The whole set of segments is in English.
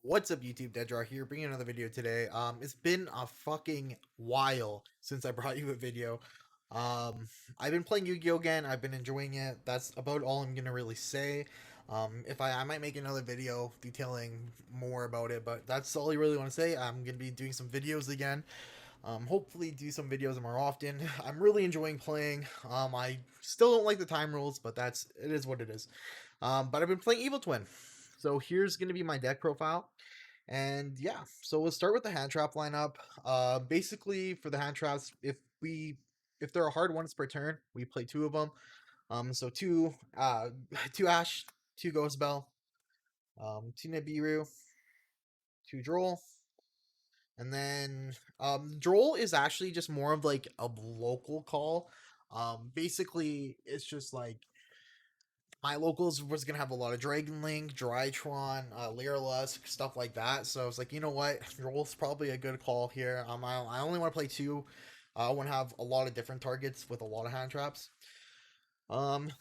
What's up, YouTube? Deadjar here, bringing another video today. It's been a fucking while since I brought you a video. Um, I've been playing Yu-Gi-Oh again. I've been enjoying it. That's about all I'm gonna really say. If I might make another video detailing more about it, but that's all I really want to say. I'm gonna be doing some videos again. Hopefully do some videos more often. I'm really enjoying playing. I still don't like the time rules, but it is what it is. But I've been playing Evil Twin. So here's gonna be my deck profile. And yeah, so we'll start with the hand trap lineup. Basically for the hand traps, if there are hard ones per turn, we play two of them. So two Ash, two Ghost Bell, two Nibiru, two Droll, and then Droll is actually just more of like a local call. Basically it's just like my locals was gonna have a lot of Dragon Link, Drytron, Lyrilusk, stuff like that. So I was like, you know what, Roll's probably a good call here. I only want to play two. I want to have a lot of different targets with a lot of hand traps. Um,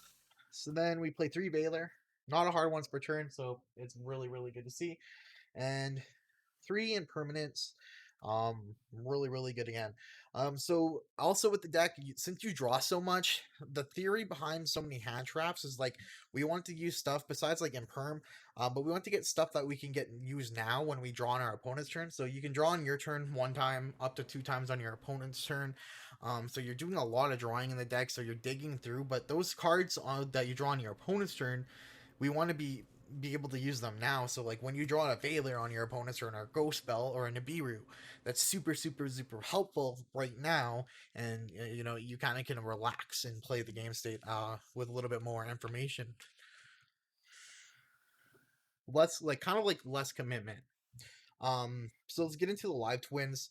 so then we play three Veiler, not a hard ones per turn, so it's really good to see. And three impermanents. Really good again. So also with the deck, since you draw so much, the theory behind so many hand traps is like we want to use stuff besides like imperm, but we want to get stuff that we can get used now when we draw on our opponent's turn. So you can draw on your turn one time, up to two times on your opponent's turn. So you're doing a lot of drawing in the deck, so you're digging through. But those cards that you draw on your opponent's turn, we want to be able to use them now. So like when you draw a Veiler on your opponent's turn, or a Ghost Spell, or a Nibiru, that's super helpful right now. And you kind of can relax and play the game state with a little bit more information, less like kind of like less commitment. So let's get into the live twins.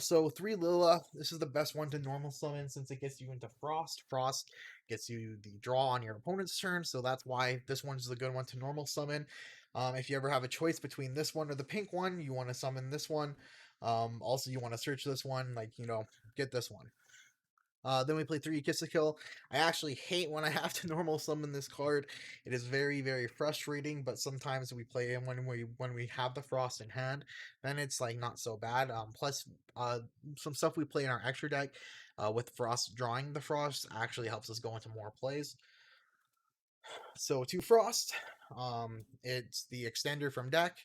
So three Lila, this is the best one to normal summon since it gets you into Frost. Frost gets you the draw on your opponent's turn, so that's why this one's a good one to normal summon. If you ever have a choice between this one or the pink one, you want to summon this one. Also, you want to search this one, like, get this one. Then we play three Kiss a Kill. I actually hate when I have to normal summon this card. It is very frustrating, but sometimes we play it when we have the Frost in hand, then it's like not so bad. Plus, uh, some stuff we play in our extra deck, with Frost drawing the Frost actually helps us go into more plays. So two Frost, it's the extender from deck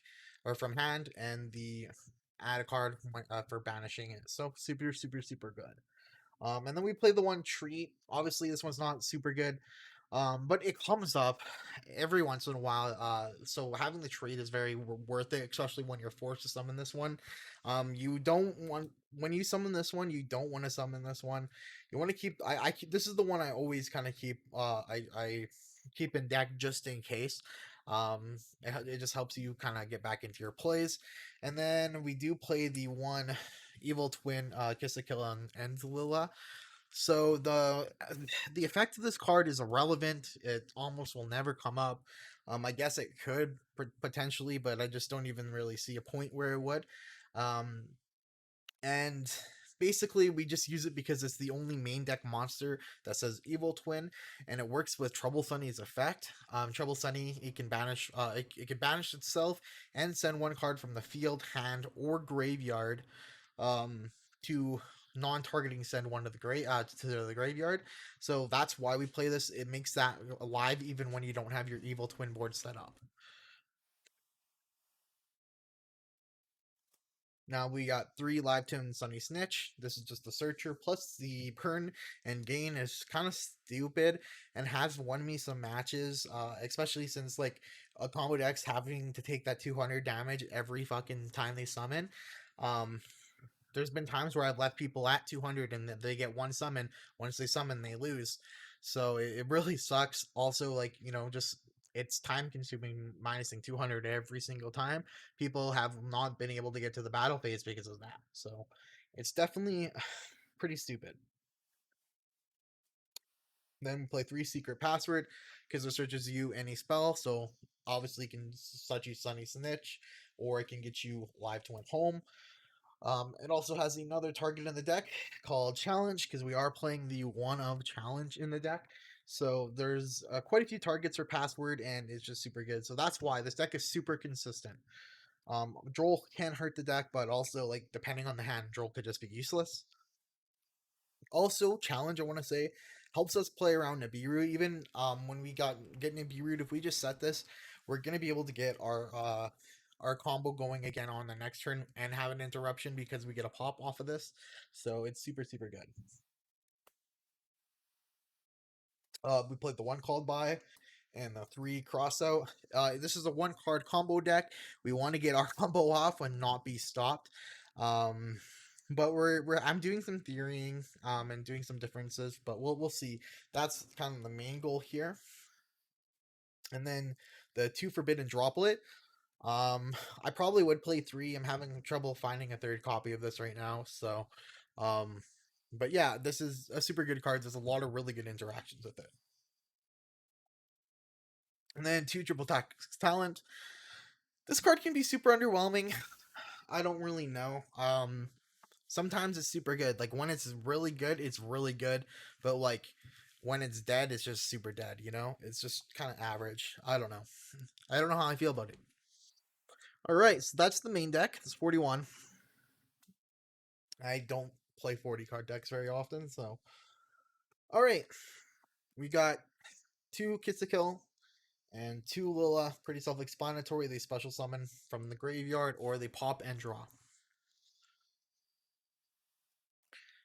or from hand, and the add a card for banishing it. So super good. And then we play the one Treat. Obviously, this one's not super good, but it comes up every once in a while. So having the Treat is very worth it, especially when you're forced to summon this one. You don't want when you summon this one, you don't want to summon this one. You want to keep. This is the one I always kind of keep. I keep in deck just in case. It just helps you kind of get back into your plays. And then we do play the one Evil Twin, Kiss a Kill, and Lila. So the effect of this card is irrelevant. It almost will never come up. I guess it could potentially, but I just don't even really see a point where it would. Um, and basically we just use it because it's the only main deck monster that says Evil Twin, and it works with Trouble Sunny's effect. Trouble Sunny, it can banish itself and send one card from the field, hand, or graveyard, to non-targeting send one to the graveyard. So that's why we play this. It makes that alive even when you don't have your Evil Twin board set up. Now we got three live tune Sunny Snitch. This is just the searcher, plus the Pern and Gain is kind of stupid and has won me some matches, especially since like a combo deck's having to take that 200 damage every fucking time they summon. Um, there's been times where I've left people at 200 and they get one summon. Once they summon, they lose. So it really sucks. Also, like, just it's time consuming minusing 200 every single time. People have not been able to get to the battle phase because of that. So it's definitely pretty stupid. Then we play three secret password because it searches you any spell. So obviously it can such you Sunny Snitch, or it can get you live to win home. It also has another target in the deck called Challenge because we are playing the one of Challenge in the deck. So there's quite a few targets for password, and it's just super good. So that's why this deck is super consistent. Droll can hurt the deck, but also like depending on the hand, Droll could just be useless. Also, challenge I want to say helps us play around Nibiru. Even when we get Nibiru, if we just set this, we're gonna be able to get our combo going again on the next turn and have an interruption because we get a pop off of this. So it's super good. We played the one called by and the three cross out. This is a one card combo deck. We want to get our combo off and not be stopped. Um, but we're I'm doing some theorying and doing some differences, but we'll see. That's kind of the main goal here. And then the two forbidden droplet. Um, I probably would play three. I'm having trouble finding a third copy of this right now, so but yeah, this is a super good card. There's a lot of really good interactions with it. And then two triple tactics talent. This card can be super underwhelming. I don't really know. Sometimes it's super good. Like when it's really good, it's really good. But like when it's dead, it's just super dead. You know, it's just kind of average. I don't know. I don't know how I feel about it. All right, so that's the main deck. It's 41. I don't play 40 card decks very often, so all right, we got two Kiss to Kill and two Lila. Pretty self-explanatory. They special summon from the graveyard or they pop and draw.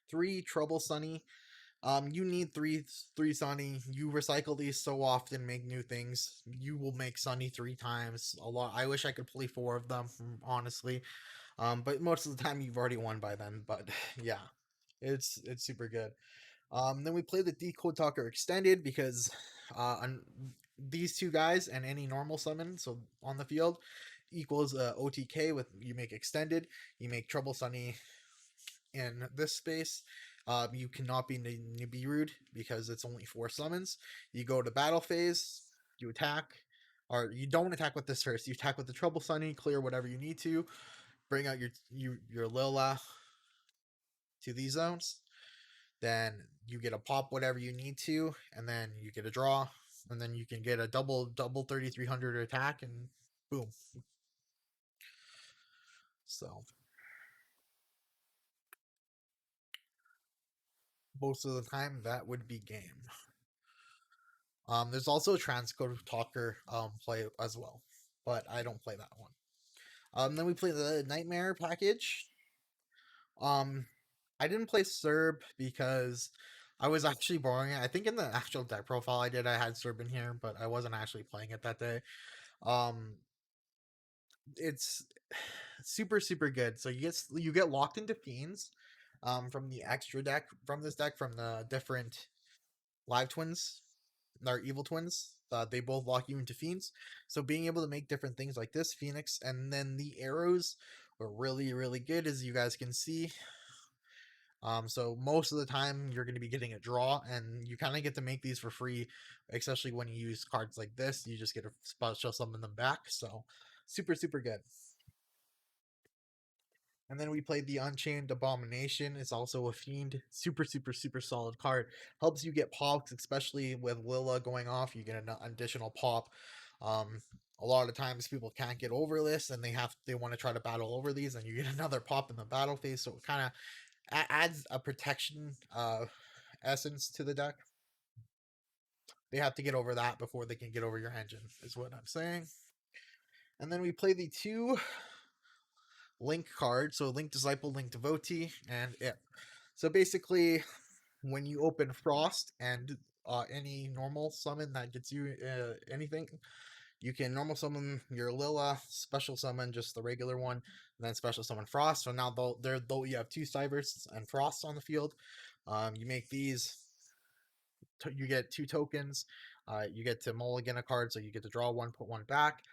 Three Trouble Sunny. You need three Sunny. You recycle these so often, make new things. You will make Sunny three times. A lot. I wish I could play four of them, honestly. But most of the time you've already won by then. But yeah, it's super good. Then we play the Decode Talker Extended because these two guys and any normal summon, so on the field, equals OTK with you make Extended, you make Trouble Sunny in this space. You cannot be Nibiru'd because it's only four summons. You go to battle phase, you attack, or you don't attack with this first. You attack with the Trouble Sunny, clear whatever you need to, bring out your Lila to these zones. Then you get a pop whatever you need to, and then you get a draw, and then you can get a double 3300 attack, and boom. So most of the time that would be game. There's also a transcode talker play as well, but I don't play that one. Then we play the nightmare package. Um, I didn't play Serb because I was actually borrowing it. I think in the actual deck profile I did, I had Serb in here, but I wasn't actually playing it that day. Um, it's super good. So you get locked into fiends from the extra deck from this deck from the different live twins, or evil twins. They both lock you into fiends. So being able to make different things like this Phoenix, and then the arrows were really good, as you guys can see. So most of the time you're going to be getting a draw, and you kind of get to make these for free, especially when you use cards like this. You just get to special summon them back. So super good. And then we played the Unchained Abomination. It's also a fiend. Super solid card. Helps you get pops, especially with Lila going off. You get an additional pop. Um, a lot of times people can't get over this, and they want to try to battle over these, and you get another pop in the battle phase. So it kind of adds a protection essence to the deck. They have to get over that before they can get over your engine, is what I'm saying. And then we play the two Link cards. So Link Disciple, Link Devotee, and it. So basically, when you open Frost and any normal summon that gets you anything, you can normal summon your Lila, special summon just the regular one, and then special summon Frost. So now though you have two Cybersts and Frosts on the field, you make these. You get two tokens. You get to mulligan a card, so you get to draw one, put one back,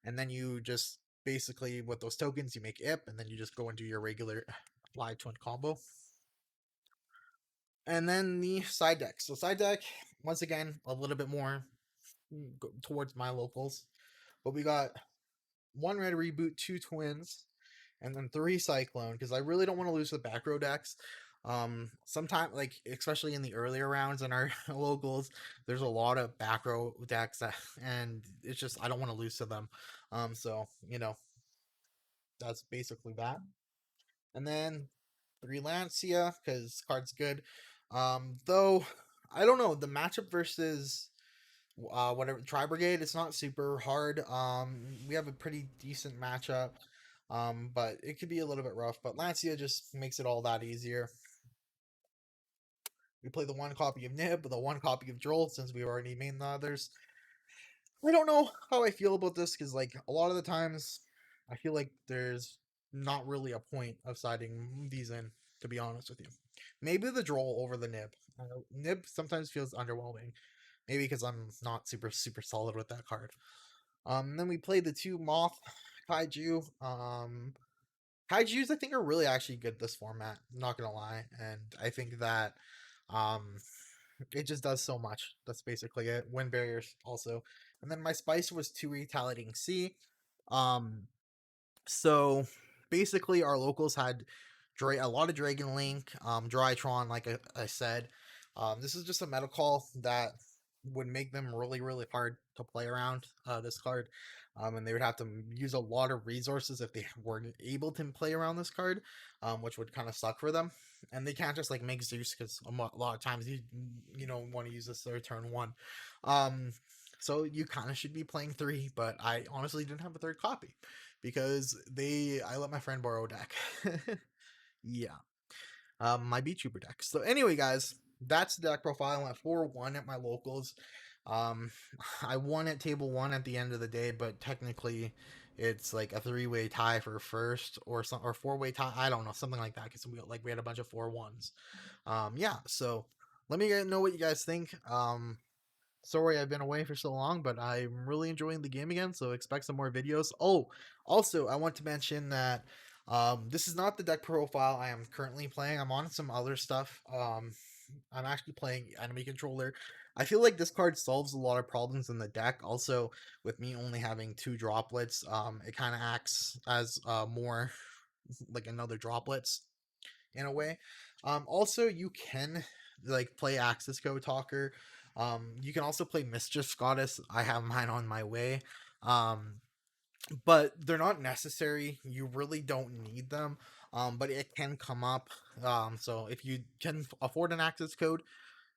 and then you just basically with those tokens you make IP, and then you just go into your regular live twin combo. And then the side deck. So side deck, once again, a little bit more towards my locals. But we got one red reboot, two twins, and then three cyclone, because I really don't want to lose the back row decks. Sometimes like especially in the earlier rounds in our locals, there's a lot of back row decks that, and it's just I don't want to lose to them. So that's basically that. And then 3 Lancia, because card's good. Though, I don't know, the matchup versus whatever Tri Brigade, it's not super hard. We have a pretty decent matchup. But it could be a little bit rough. But Lancia just makes it all that easier. We play the one copy of Nib, the one copy of Droll, since we already made the others. I don't know how I feel about this because, like, a lot of the times, I feel like there's not really a point of siding these in. To be honest with you, maybe the Droll over the Nib. Nib sometimes feels underwhelming. Maybe because I'm not super solid with that card. Then we played the 2 Moth Kaiju. Kaijus I think are really actually good this format. I'm not gonna lie, and I think that um it just does so much. That's basically it. Wind barriers also. And then my spice was 2 retaliating C. Um so basically our locals had a lot of Dragon Link, Drytron, like I said. This is just a meta call that would make them really hard to play around this card. And they would have to use a lot of resources if they weren't able to play around this card, which would kind of suck for them. And they can't just like make Zeus because a lot of times you know want to use this their turn one. Um, so you kind of should be playing 3, but I honestly didn't have a third copy because I let my friend borrow a deck. Yeah. My Beat Trooper deck. So anyway, guys, that's the deck profile. I went 4-1 at my locals. Um, I won at table 1 at the end of the day, but technically it's like a 3-way tie for first or 4-way tie. I don't know, something like that because we had a bunch of 4-1s. Yeah, so let me know what you guys think. Sorry I've been away for so long, but I'm really enjoying the game again, so expect some more videos. Oh, also, I want to mention that this is not the deck profile I am currently playing. I'm on some other stuff. I'm actually playing Enemy Controller. I feel like this card solves a lot of problems in the deck. Also, with me only having 2 droplets, it kind of acts as more like another droplets in a way. Also, you can like play Axis Code Talker. You can also play Mischief Goddess. I have mine on my way. Um, but they're not necessary. You really don't need them. But it can come up. So if you can afford an Axis Code,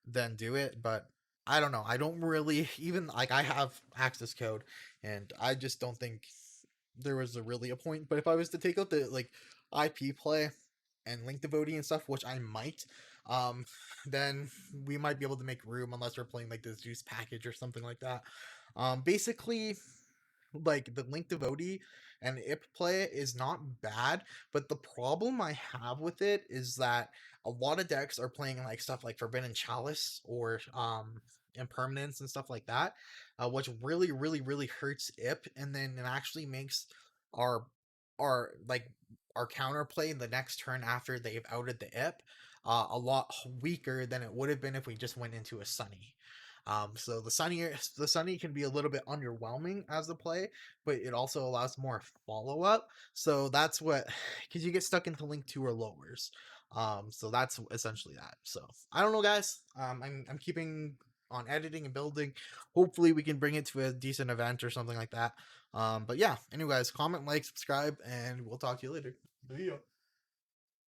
then do it. But I don't know. I don't really even like I have Axis Code, and I just don't think there was really a point. But if I was to take out the like IP play and link to Bode and stuff, which I might, um, then we might be able to make room unless we're playing like this juice package or something like that. Basically, like the Link to Voti and IP play is not bad, but the problem I have with it is that a lot of decks are playing like stuff like Forbidden Chalice or Impermanence and stuff like that, which really hurts IP, and then it actually makes our like our counterplay the next turn after they've outed the IP a lot weaker than it would have been if we just went into a Sunny. So the Sunny can be a little bit underwhelming as a play, but it also allows more follow up. So that's what because you get stuck into Link 2 or lowers. So that's essentially that. So I don't know, guys. I'm keeping on editing and building. Hopefully we can bring it to a decent event or something like that. But yeah, anyways, comment, like, subscribe, and we'll talk to you later. See ya.